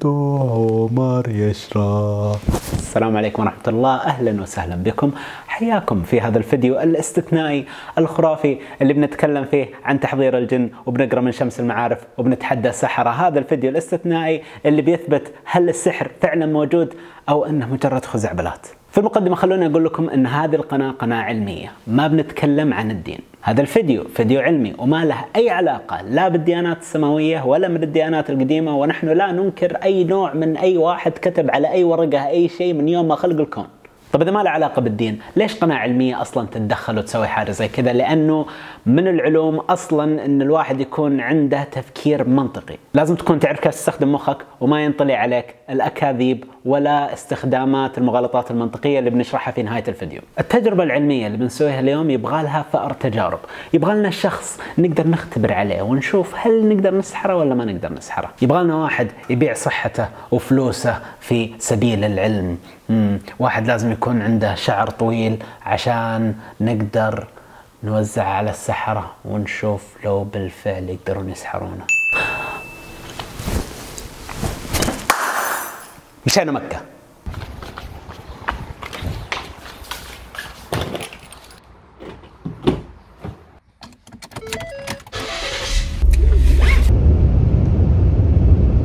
عمر يشرح. السلام عليكم ورحمة الله، أهلا وسهلا بكم، حياكم في هذا الفيديو الاستثنائي الخرافي اللي بنتكلم فيه عن تحضير الجن وبنقرأ من شمس المعارف وبنتحدى السحرة. هذا الفيديو الاستثنائي اللي بيثبت هل السحر فعلا موجود أو أنه مجرد خزعبلات. في المقدمة خلوني أقول لكم أن هذه القناة قناة علمية، ما بنتكلم عن الدين. هذا الفيديو فيديو علمي وما له أي علاقة لا بالديانات السماوية ولا من الديانات القديمة، ونحن لا ننكر أي نوع من أي واحد كتب على أي ورقة أي شيء من يوم ما خلق الكون. طب إذا ما له علاقة بالدين، ليش قناة علمية أصلا تتدخل وتسوي حاجة زي كذا؟ لأنه من العلوم أصلا أن الواحد يكون عنده تفكير منطقي، لازم تكون تعرف كيف تستخدم مخك وما ينطلي عليك الأكاذيب ولا استخدامات المغالطات المنطقية اللي بنشرحها في نهاية الفيديو. التجربة العلمية اللي بنسويها اليوم يبغى لها فأر تجارب، يبغى لنا شخص نقدر نختبر عليه ونشوف هل نقدر نسحره ولا ما نقدر نسحره. يبغى لنا واحد يبيع صحته وفلوسه في سبيل العلم. واحد لازم يكون عنده شعر طويل عشان نقدر نوزع على السحرة ونشوف لو بالفعل يقدرون يسحرونا. مشينا مكة.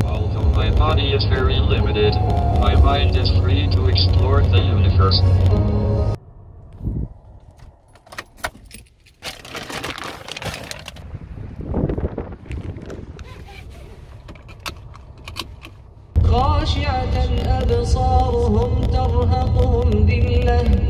Although my body is very limited, my mind is free to explore the universe. خاشعة أبصارهم ترهقهم ذلة.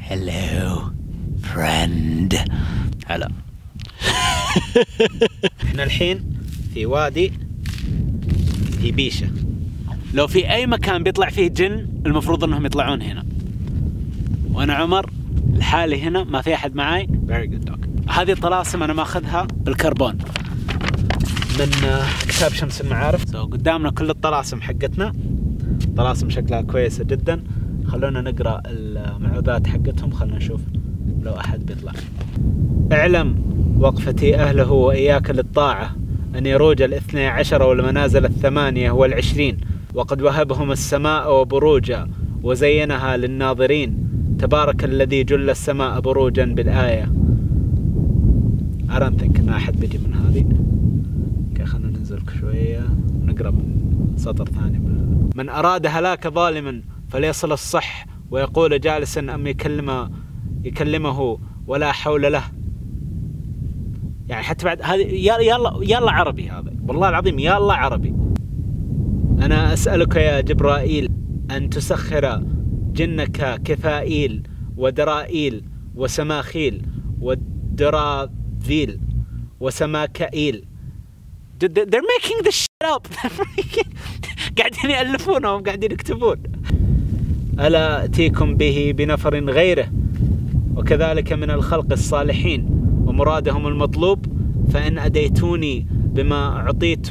Hello friend. هلا. احنا الحين في وادي في بيشة. لو في اي مكان بيطلع فيه جن المفروض انهم يطلعون هنا، وانا عمر لحالي هنا ما في احد معاي. Very good dog. هذه الطلاسم انا ماخذها بالكربون من كتاب شمس المعارف. قدامنا كل الطلاسم حقتنا، طلاسم شكلها كويسة جدا. خلونا نقرأ المعوذات حقتهم، خلونا نشوف لو أحد بيطلع. اعلم وقفتي أهله وإياك للطاعة أن يروج 12 والمنازل 28، وقد وهبهم السماء وبروجا وزينها للناظرين، تبارك الذي جل السماء بروجا بالآية. I don't think إن أحد بيجي من هذه. اوكي خلونا ننزل شوية نقرأ من سطر ثاني. من أراد هلاك ظالما فليصل الصح ويقول جالسا أم يكلمه ولا حول له. يعني حتى بعد هذه يلا عربي، هذا والله العظيم يلا عربي. أنا أسألك يا جبرائيل أن تسخر جنك كفائيل ودرائيل وسماخيل ودراذيل وسماكائيل. They're making this shit up. قاعدين يألفونهم، قاعدين يكتبون. ألا أتيكم به بنفر غيره وكذلك من الخلق الصالحين ومرادهم المطلوب، فإن أديتوني بما أعطيت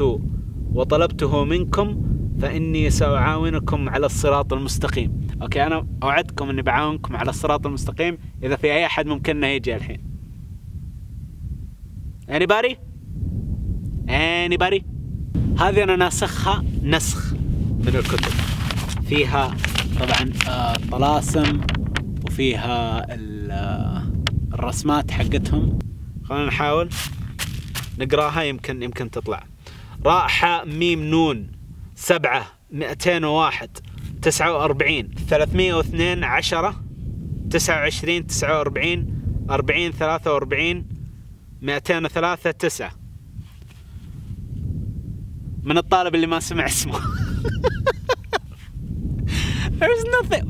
وطلبته منكم فإني سأعاونكم على الصراط المستقيم. أوكي أنا أوعدكم أني بعاونكم على الصراط المستقيم إذا في أي أحد ممكن أنه يجي الحين. Anybody؟ هذه أنا ناسخها نسخ من الكتب، فيها طبعا طلاسم وفيها الرسمات حقتهم. خلينا نحاول نقراها، يمكن تطلع. راء حاء ميم نون 7 201 49 302 10 29 49 40 43 203 9. من الطالب اللي ما سمع اسمه. There's nothing.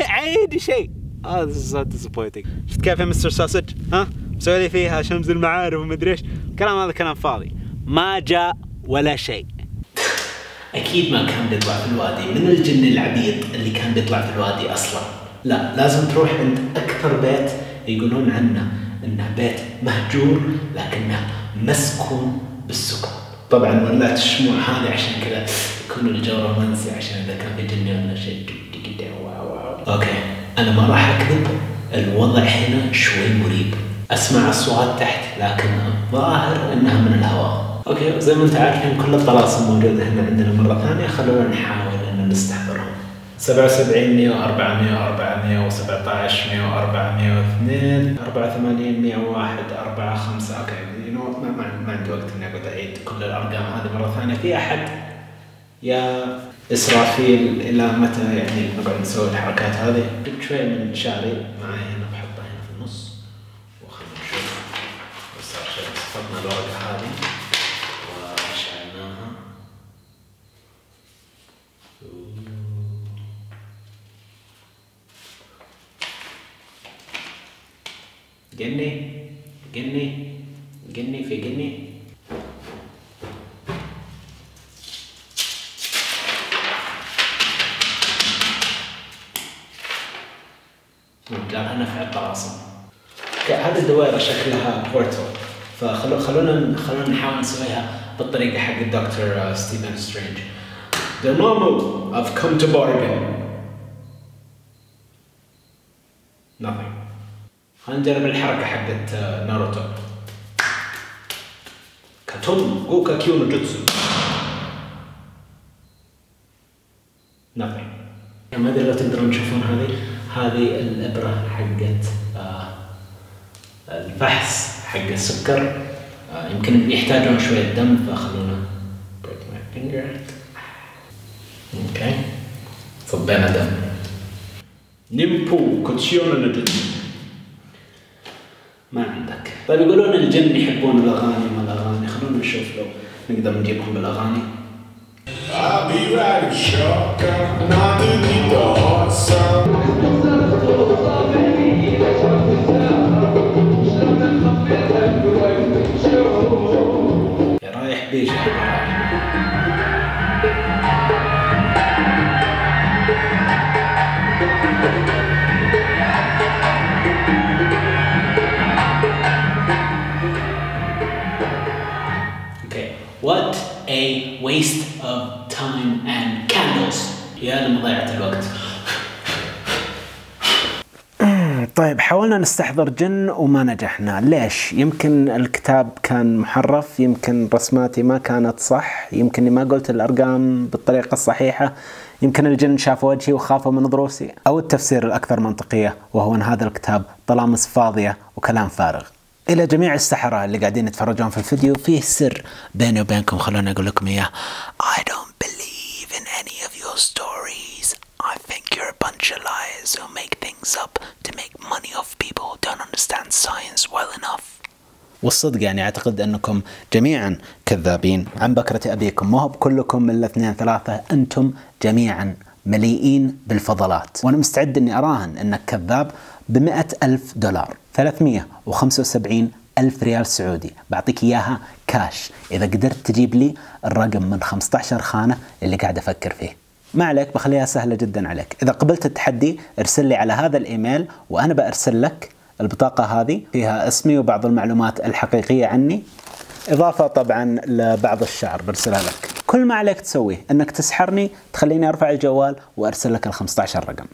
عيد شيء. This is so disappointing. شفت كيف يا مستر ساسج؟ ها؟ مسوي لي فيها شمس المعارف ومدري ايش. الكلام هذا كلام فاضي. ما جاء ولا شيء. أكيد ما كان بيطلع في الوادي من الجن العبيط اللي كان بيطلع في الوادي أصلا. لا، لازم تروح عند أكثر بيت يقولون عنه إنه بيت مهجور لكنه مسكون بالسكن. طبعا ولعت الشموع هذه عشان كذا يكون الجو رومانسي، عشان إذا كان في جني ولا شيء. أوكي، أنا ما راح أكذب، الوضع هنا شوي مريب. أسمع أصوات تحت لكن الظاهر إنها من الهواء. أوكي، زي ما أنت عارفين كل الطلاسم موجودة هنا عندنا مرة ثانية، خلونا نحاول إن نستحضرهم. 77 104 104 117 104 102 84 101 45. أوكي، ما عندي وقت إني أقعد أعيد كل الأرقام هذه مرة ثانية. في أحد يا إسرافيل إلى متى يعني نقعد نسوي الحركات هذه؟ جبت شوية من شعري معي هنا، بحطها هنا في النص وخلنا نشوف وش صار. صفطنا الورقة هذه وشعلناها. جني في جني. لا، نفع الطلاسم. هذه الدوائر شكلها بورتال، فخلونا نحاول نسويها بالطريقة حق الدكتور ستيفن سترينج. The normal, I've come to bargain. Nothing. خلينا نجرب الحركة حقت ناروتو. كاتون غوكا كيو نوجوتسو. Nothing. ما أدري لو تقدرون تشوفون هذه الإبرة حقت الفحص حق السكر. يمكن يحتاجون شوية دم، فخلونا break my finger. اوكي، صبينا دم. نيمبو كوتشيونا نوجوتسو. ما عندك. طيب يقولون الجن يحبون الأغاني ما الأغاني، خلونا نشوف لو نقدر نجيبهم بالأغاني. I'll be riding shotgun underneath the hot sun. يا رايح بيش What a waste of time and candles. يا لمضيعة الوقت. طيب، حاولنا نستحضر جن وما نجحنا. ليش؟ يمكن الكتاب كان محرف، يمكن رسماتي ما كانت صح، يمكن ما قلت الأرقام بالطريقة الصحيحة، يمكن الجن شافوا وجهي وخافوا من ضروسي، أو التفسير الأكثر منطقية وهو أن هذا الكتاب طلامس فاضية وكلام فارغ. إلى جميع السحرة اللي قاعدين يتفرجون في الفيديو، فيه سر بيني وبينكم، خلوني أقول لكم إياه. I don't believe in any of your stories. I think you're a bunch of liars who make things up to make money off people who don't understand science well enough. والصدق يعني أعتقد أنكم جميعا كذابين عن بكرة أبيكم، ما هو بكلكم من 2 3، أنتم جميعا مليئين بالفضلات، وأنا مستعد أني أراهن أنك كذاب ب100,000 دولار، 375,000 ريال سعودي، بعطيك إياها كاش إذا قدرت تجيب لي الرقم من 15 خانة اللي قاعد أفكر فيه. ما عليك، بخليها سهلة جدا عليك. إذا قبلت التحدي ارسل لي على هذا الإيميل وأنا بأرسل لك البطاقة هذه، فيها اسمي وبعض المعلومات الحقيقية عني، إضافة طبعا لبعض الشعر برسلها لك. كل ما عليك تسويه أنك تسحرني، تخليني أرفع الجوال وأرسل لك ال15 رقم.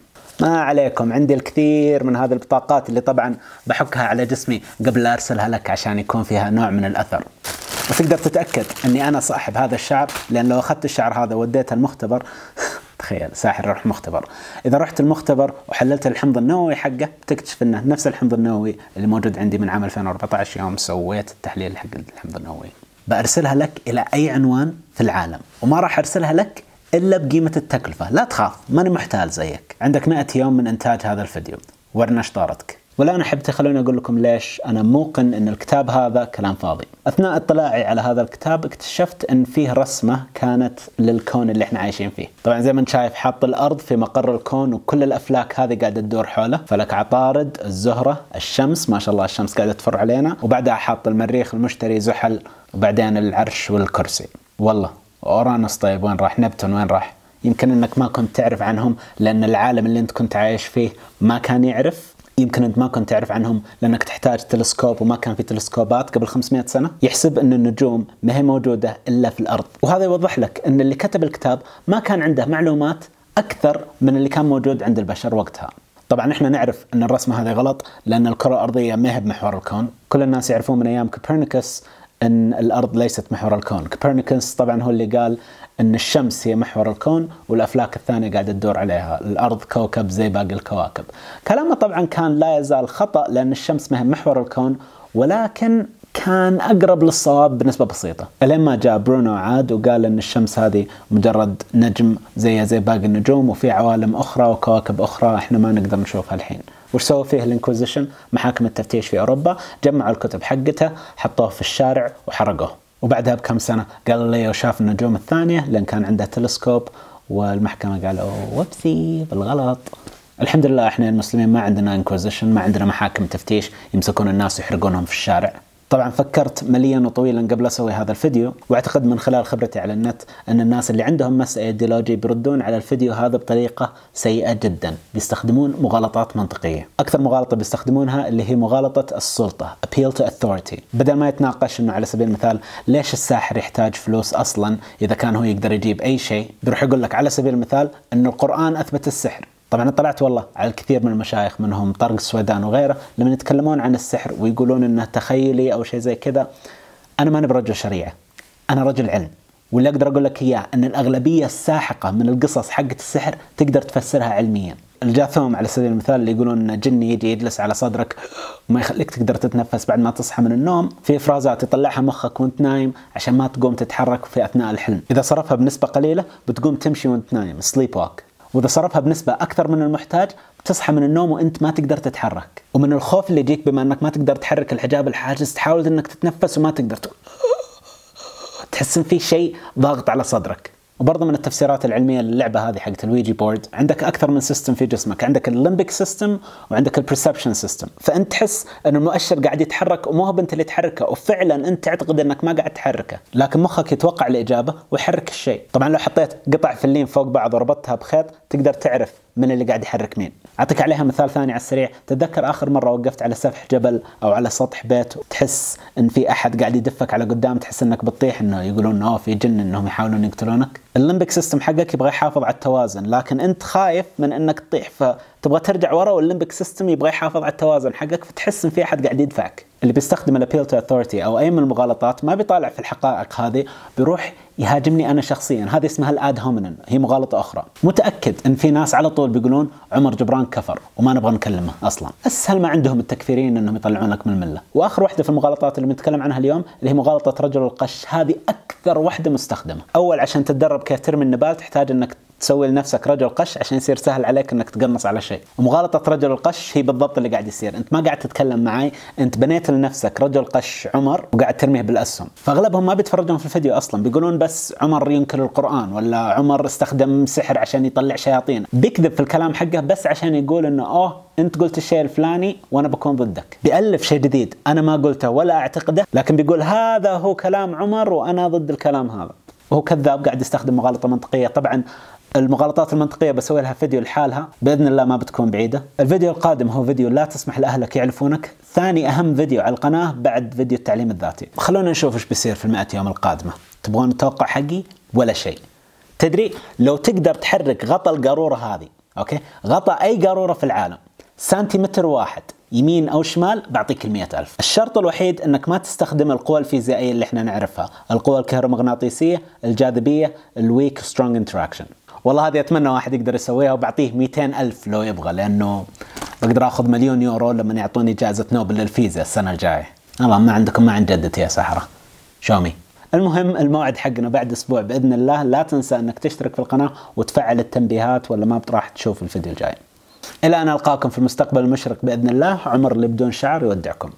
ما عليكم، عندي الكثير من هذه البطاقات اللي طبعا بحكها على جسمي قبل لا أرسلها لك عشان يكون فيها نوع من الأثر، وتقدر تتأكد أني أنا صاحب هذا الشعر، لأن لو أخذت الشعر هذا وديته المختبر تخيل ساحر يروح مختبر، إذا رحت المختبر وحللت الحمض النووي حقه تكتشف أنه نفس الحمض النووي اللي موجود عندي من عام 2014 يوم سويت التحليل حق الحمض النووي. بأرسلها لك إلى أي عنوان في العالم، وما راح أرسلها لك إلا بقيمة التكلفة. لا تخاف، ماني محتال زيك. عندك 100 يوم من إنتاج هذا الفيديو، ورنا شطارتك. والآن أحب خلوني أقول لكم ليش أنا موقن أن الكتاب هذا كلام فاضي. أثناء اطلاعي على هذا الكتاب اكتشفت أن فيه رسمة كانت للكون اللي احنا عايشين فيه. طبعا زي ما انت شايف حاط الأرض في مقر الكون، وكل الأفلاك هذه قاعدة تدور حوله. فلك عطارد، الزهرة، الشمس، ما شاء الله الشمس قاعدة تفر علينا، وبعدها حاط المريخ، المشتري، زحل، وبعدين العرش والكرسي. والله أورانوس طيب وين راح؟ نبتون وين راح؟ يمكن أنك ما كنت تعرف عنهم لأن العالم اللي أنت كنت عايش فيه ما كان يعرف. يمكن أنت ما كنت تعرف عنهم لأنك تحتاج تلسكوب، وما كان في تلسكوبات قبل 500 سنة. يحسب أن النجوم ما هي موجودة إلا في الأرض. وهذا يوضح لك أن اللي كتب الكتاب ما كان عنده معلومات أكثر من اللي كان موجود عند البشر وقتها. طبعا احنا نعرف أن الرسمة هذه غلط لأن الكرة الأرضية ما هي بمحور الكون. كل الناس يعرفون من أيام كوبرنيكوس أن الأرض ليست محور الكون. كوبرنيكوس طبعا هو اللي قال أن الشمس هي محور الكون والأفلاك الثانية قاعدة تدور عليها، الأرض كوكب زي باقي الكواكب. كلامه طبعا كان لا يزال خطأ لأن الشمس ما هي محور الكون، ولكن كان أقرب للصواب بنسبة بسيطة. الين ما جاء برونو عاد وقال أن الشمس هذه مجرد نجم زي باقي النجوم، وفي عوالم أخرى وكواكب أخرى احنا ما نقدر نشوفها الحين. وش سوى فيه الانكوزيشن؟ محاكم التفتيش في أوروبا جمعوا الكتب حقته، حطوه في الشارع وحرقوه. وبعدها بكم سنة غاليليو شاف النجوم الثانية لأن كان عنده تلسكوب، والمحكمة قالوا وبسي بالغلط. الحمد لله احنا المسلمين ما عندنا انكوزيشن، ما عندنا محاكم تفتيش يمسكون الناس ويحرقونهم في الشارع. طبعا فكرت مليا وطويلا قبل أسوي هذا الفيديو، واعتقد من خلال خبرتي على النت أن الناس اللي عندهم مس ايديولوجي بيردون على الفيديو هذا بطريقة سيئة جدا، بيستخدمون مغالطات منطقية. أكثر مغالطة بيستخدمونها اللي هي مغالطة السلطة appeal to authority. بدل ما يتناقش إنه على سبيل المثال ليش الساحر يحتاج فلوس أصلا إذا كان هو يقدر يجيب أي شيء، بيروح يقول لك على سبيل المثال إنه القرآن أثبت السحر. طبعا طلعت والله على الكثير من المشايخ منهم طارق السويدان وغيره لما يتكلمون عن السحر ويقولون انه تخيلي او شيء زي كذا. انا ماني برجل شريعه، انا رجل علم، واللي اقدر اقول لك اياه ان الاغلبيه الساحقه من القصص حقه السحر تقدر تفسرها علميا. الجاثوم على سبيل المثال اللي يقولون ان جني يجي يجلس على صدرك وما يخليك تقدر تتنفس بعد ما تصحى من النوم، في افرازات يطلعها مخك وانت نايم عشان ما تقوم تتحرك في اثناء الحلم. اذا صرفها بنسبه قليله بتقوم تمشي وانت نايم سليب واك، وإذا صرفها بنسبة أكثر من المحتاج بتصحى من النوم وأنت ما تقدر تتحرك. ومن الخوف اللي يجيك بما أنك ما تقدر تحرك الحجاب الحاجز تحاول أنك تتنفس وما تقدر تحس إن في شيء ضاغط على صدرك. وبرضه من التفسيرات العلمية للعبة هذه حقت الويجي بورد، عندك أكثر من سيستم في جسمك، عندك الليمبيك سيستم وعندك البرسبشن سيستم. فأنت تحس أن المؤشر قاعد يتحرك ومو هو أنت اللي تحركه، وفعلا أنت تعتقد أنك ما قاعد تحركه، لكن مخك يتوقع الإجابة ويحرك الشيء. طبعا لو حطيت قطع فلين فوق بعض وربطتها بخيط تقدر تعرف من اللي قاعد يحرك مين. أعطيك عليها مثال ثاني على السريع. تتذكر آخر مرة وقفت على سفح جبل أو على سطح بيت وتحس إن في أحد قاعد يدفك على قدام، تحس إنك بتطيح، إنه يقولون في جن إنهم يحاولون يقتلونك. الليمبيك سيستم حقك يبغى يحافظ على التوازن، لكن أنت خايف من إنك تطيح فتبغى ترجع ورا، والليمبيك سيستم يبغى يحافظ على التوازن حقك، فتحس إن في أحد قاعد يدفعك. اللي بيستخدم الابيل تو اثورتي او اي من المغالطات ما بيطالع في الحقائق هذه، بيروح يهاجمني انا شخصيا. هذه اسمها الاد هومينن، هي مغالطه اخرى. متاكد ان في ناس على طول بيقولون عمر جبران كفر وما نبغى نكلمه اصلا. اسهل ما عندهم التكفيرين انهم يطلعونك من المله. واخر واحده في المغالطات اللي بنتكلم عنها اليوم اللي هي مغالطه رجل القش. هذه اكثر واحده مستخدمه. اول عشان تتدرب كيف ترمي النبال تحتاج انك تسوي لنفسك رجل قش عشان يصير سهل عليك انك تقنص على شيء. ومغالطه رجل القش هي بالضبط اللي قاعد يصير. انت ما قاعد تتكلم معي، انت بنيت لنفسك رجل قش عمر وقاعد ترميه بالاسهم. فاغلبهم ما بيتفرجون في الفيديو اصلا، بيقولون بس عمر ينكر القرآن ولا عمر استخدم سحر عشان يطلع شياطين. بيكذب في الكلام حقه بس عشان يقول انه انت قلت الشيء الفلاني وانا بكون ضدك. بيألف شيء جديد انا ما قلته ولا اعتقده، لكن بيقول هذا هو كلام عمر وانا ضد الكلام هذا. وهو كذاب قاعد يستخدم مغالطة منطقية. طبعا المغالطات المنطقية بسوي لها فيديو لحالها بإذن الله ما بتكون بعيدة. الفيديو القادم هو فيديو لا تسمح لأهلك يعرفونك، ثاني أهم فيديو على القناة بعد فيديو التعليم الذاتي. خلونا نشوف ايش بيصير في 100 يوم القادمة. تبغون التوقع حقي ولا شيء؟ تدري لو تقدر تحرك غطا القارورة هذه، اوكي، غطا أي قارورة في العالم سنتيمتر واحد يمين أو شمال، بعطيك 100,000. الشرط الوحيد أنك ما تستخدم القوى الفيزيائية اللي احنا نعرفها، القوى الكهرومغناطيسية، الجاذبية، الويك سترونج انتراكشن. والله هذه أتمنى واحد يقدر يسويها، وبعطيه 200,000 لو يبغى، لأنه بقدر أخذ مليون يورو لما يعطوني جائزة نوبل للفيزياء السنة الجاية. الله ما عندكم ما عند جدتي يا سحرة. شومي المهم الموعد حقنا بعد أسبوع بإذن الله. لا تنسى أنك تشترك في القناة وتفعل التنبيهات ولا ما راح تشوف الفيديو الجاي. إلى أن ألقاكم في المستقبل المشرق بإذن الله. عمر اللي بدون شعر يودعكم.